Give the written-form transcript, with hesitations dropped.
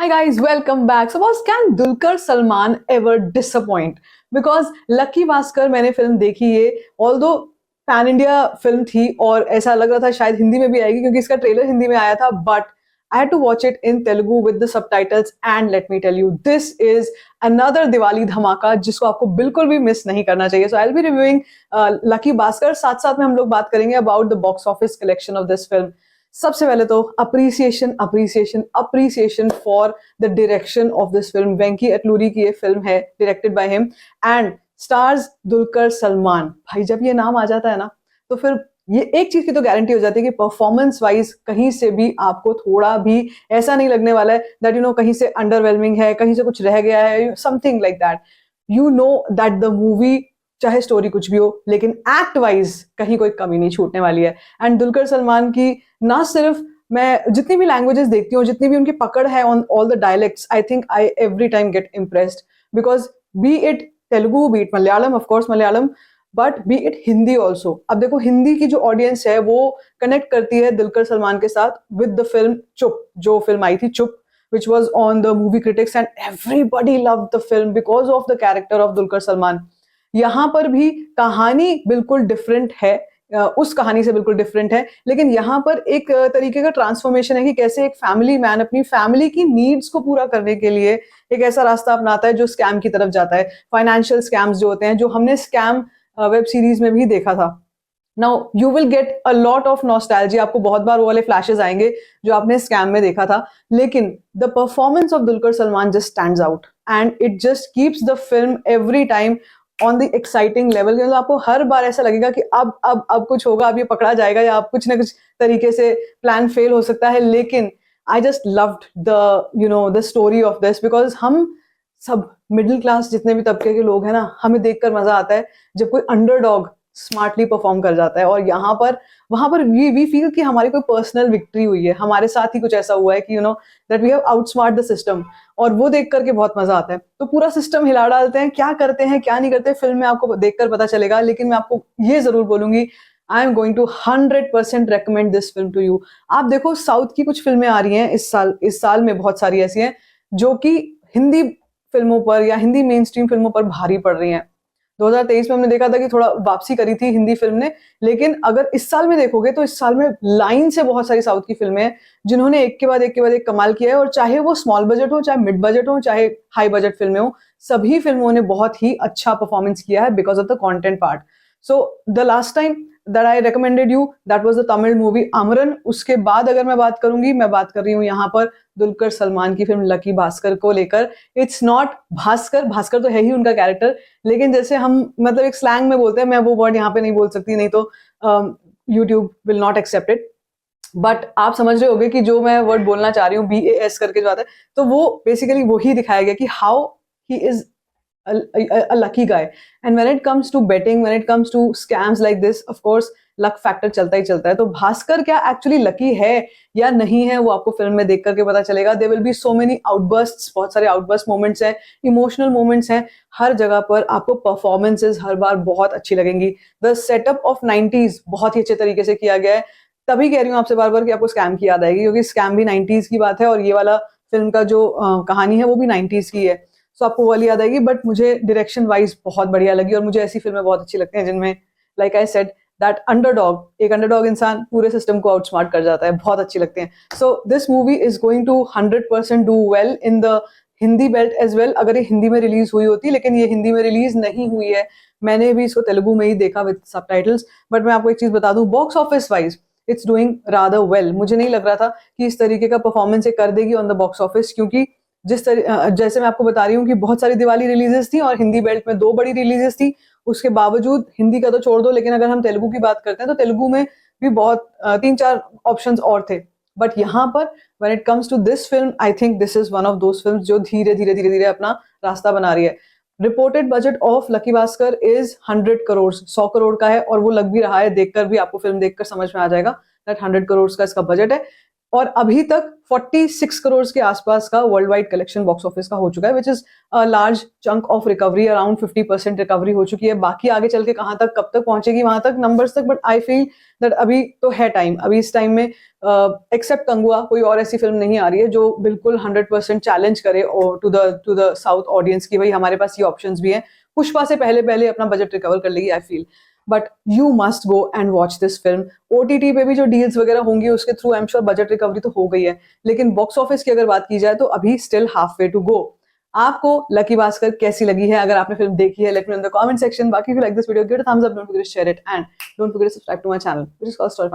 Hi guys, welcome back. So boss, can Dulquer Salman ever disappoint? Because Lucky Bhaskar मैंने film देखी है, although pan India film थी और ऐसा लग रहा था शायद हिंदी में भी आएगी क्योंकि इसका ट्रेलर हिंदी में आया था, but I had to watch it in Telugu with the subtitles and let me tell you, this is another Diwali धमाका जिसको आपको बिल्कुल भी मिस नहीं करना चाहिए. So I'll be reviewing Lucky Bhaskar. साथ साथ में हम लोग बात करेंगे about the box office collection of this film. सबसे पहले तो appreciation appreciation appreciation for the direction of this film. Venky Atluri की ये फिल्म है, directed by him and stars Dulquer Salmaan. भाई जब ये नाम आ जाता है ना तो फिर ये एक चीज की तो गारंटी हो जाती है कि परफॉर्मेंस वाइज कहीं से भी आपको थोड़ा भी ऐसा नहीं लगने वाला है दैट कहीं से अंडरवेलमिंग है, कहीं से कुछ रह गया है, something like that. You know that the movie, चाहे स्टोरी कुछ भी हो, लेकिन एक्ट वाइज कहीं कोई कमी नहीं छूटने वाली है. एंड दुलकर सलमान की ना सिर्फ मैं जितनी भी लैंग्वेजेस देखती हूँ, जितनी भी उनकी पकड़ है on all the dialects, I think I every time gate impressed. Because B it Telugu, B it Malayalam, of course Malayalam, but B it Hindi also. अब देखो हिंदी की जो ऑडियंस है वो कनेक्ट करती है दुलकर सलमान के साथ विद द फिल्म चुप. जो फिल्म आई थी चुप, which was on the movie critics and everybody loved the film because of the character of Dulquer Salman. यहाँ पर भी कहानी बिल्कुल डिफरेंट है, उस कहानी से बिल्कुल डिफरेंट है, लेकिन यहाँ पर एक तरीके का ट्रांसफॉर्मेशन है कि कैसे एक फैमिली मैन अपनी फैमिली की नीड्स को पूरा करने के लिए एक ऐसा रास्ता अपनाता है जो स्कैम की तरफ जाता है. फाइनेंशियल स्कैम्स जो होते हैं, जो हमने स्कैम वेब सीरीज में भी देखा था. Now you will get a lot of nostalgia, आपको बहुत बार वो वाले फ्लैशेस आएंगे जो आपने स्कैम में देखा था, लेकिन the performance of Dulquer Salman just stands out and it just keeps the film every time on the exciting level. मतलब आपको हर बार ऐसा लगेगा कि अब कुछ होगा, अब ये पकड़ा जाएगा या अब कुछ ना कुछ तरीके से प्लान फेल हो सकता है. लेकिन I just loved the story of this because हम सब मिडिल क्लास जितने भी तबके के लोग हैं ना, हमें देखकर मजा आता है जब कोई अंडरडॉग स्मार्टली परफॉर्म कर जाता है. और यहाँ पर वहां पर वी फील कि हमारी कोई पर्सनल विक्ट्री हुई है, हमारे साथ ही कुछ ऐसा हुआ है कि that we have outsmart the system. और वो देख करके बहुत मजा आता है. तो पूरा सिस्टम हिला डालते हैं, क्या करते हैं क्या नहीं करते फिल्म में आपको देखकर पता चलेगा. लेकिन मैं आपको ये जरूर बोलूंगी, I am going to 100% recommend this film to you. आप देखो साउथ की कुछ फिल्में आ रही हैं इस साल में बहुत सारी ऐसी हैं जो कि हिंदी फिल्मों पर या हिंदी मेन स्ट्रीम फिल्मों पर भारी पड़ रही हैं. 2023 में हमने देखा था कि थोड़ा वापसी करी थी हिंदी फिल्म ने, लेकिन अगर इस साल में देखोगे तो इस साल में लाइन से बहुत सारी साउथ की फिल्में हैं जिन्होंने एक के बाद एक कमाल किया है. और चाहे वो स्मॉल बजट हो, चाहे मिड बजट हो, चाहे हाई बजट फिल्में हो, सभी फिल्मों ने बहुत ही अच्छा परफॉर्मेंस किया है because of the content part. So the last time that I recommended you, that was the Tamil movie Amaran. उसके बाद अगर मैं बात करूंगी, मैं बात कर रही हूँ यहाँ पर दुलकर सलमान की फिल्म लकी भास्कर को लेकर. इट्स नॉट भास्कर, भास्कर तो है ही उनका कैरेक्टर, लेकिन जैसे हम मतलब एक स्लैंग में बोलते हैं, मैं वो वर्ड यहाँ पे नहीं बोल सकती, नहीं तो YouTube will not accept it. But आप समझ रहे होगे कि जो मैं वर्ड बोलना चाह रही हूँ, BAS करके जो आता है, तो वो बेसिकली वही दिखाया गया कि how he is a lucky guy. And when it comes to betting, when it comes to scams like this, of course luck factor चलता ही चलता है. तो भास्कर क्या एक्चुअली लकी है या नहीं है, वो आपको फिल्म में देख करके पता चलेगा. There will be so many outbursts, बहुत सारे outburst moments हैं, emotional moments हैं. हर जगह पर आपको performances हर बार बहुत अच्छी लगेंगी. The setup of 90s बहुत ही अच्छे तरीके से किया गया है. तभी कह रही हूँ आपसे बार बार कि आपको स्कैम की याद आएगी, क्योंकि स्कैम भी 90s की बात है और ये वाला फिल्म का जो कहानी है वो भी 90s की है. सो आपको वाली याद आएगी. बट मुझे डायरेक्शन वाइज बहुत बढ़िया लगी और मुझे ऐसी फिल्में बहुत अच्छी लगती हैं जिनमें लाइक आई सेड दैट एक अंडरडॉग इंसान पूरे सिस्टम को आउटस्मार्ट कर जाता है. बहुत अच्छी लगती हैं. So this movie is going to 100% do well in the Hindi belt as well. अगर ये हिंदी में रिलीज हुई होती, लेकिन ये हिंदी में रिलीज नहीं हुई है, मैंने भी इसको तेलुगु में ही देखा विद सबटाइटल्स. बट मैं आपको एक चीज बता दूं, box office wise it's doing rather well. मुझे नहीं लग रहा था कि इस तरीके का परफॉर्मेंस कर देगी ऑन द बॉक्स ऑफिस, क्योंकि जैसे मैं आपको बता रही हूँ कि बहुत सारी दिवाली रिलीजेस थी और हिंदी बेल्ट में 2 बड़ी रिलीजेस थी. उसके बावजूद हिंदी का तो छोड़ दो, लेकिन अगर हम तेलुगु की बात करते हैं तो तेलुगु में भी बहुत 3-4 ऑप्शंस और थे. बट यहाँ पर when it comes to this film, I think this is one of those films जो धीरे धीरे अपना रास्ता बना रही है. Reported budget of Lucky Bhaskar is 100 crore, 100 crore का है, और वो लग भी रहा है. देखकर भी आपको फिल्म देखकर समझ में आ जाएगा दैट 100 करोड़ का इसका बजट है. और अभी तक 46 करोड़ के आसपास का world wide collection box office का हो चुका है, which is a large chunk of recovery, around 50% recovery हो चुकी है। बाकी आगे चल के कहाँ तक, कब तक पहुंचेगी वहां तक नंबर्स तक, बट आई फील दैट अभी तो है टाइम। अभी इस टाइम में एक्सेप्ट कंगुआ कोई और ऐसी फिल्म नहीं आ रही है जो बिल्कुल 100% चैलेंज करे टू द साउथ ऑडियंस की भाई हमारे पास ये ऑप्शंस भी हैं। पुष्पा से पहले पहले अपना बजट रिकवर कर लेगी I feel, but you must go and watch this film. OTT पे भी जो डील्स वगैरह होंगी उसके through I am sure budget recovery तो हो गई है, लेकिन बॉक्स ऑफिस की अगर बात की जाए तो अभी still half way to go. आपको लकी भास्कर कैसी लगी है? अगर आपने फिल्म देखी है, let me know in the comment section. बाकी if you like this video, give it a thumbs up, don't forget to share it and don't forget to subscribe to my channel which is called story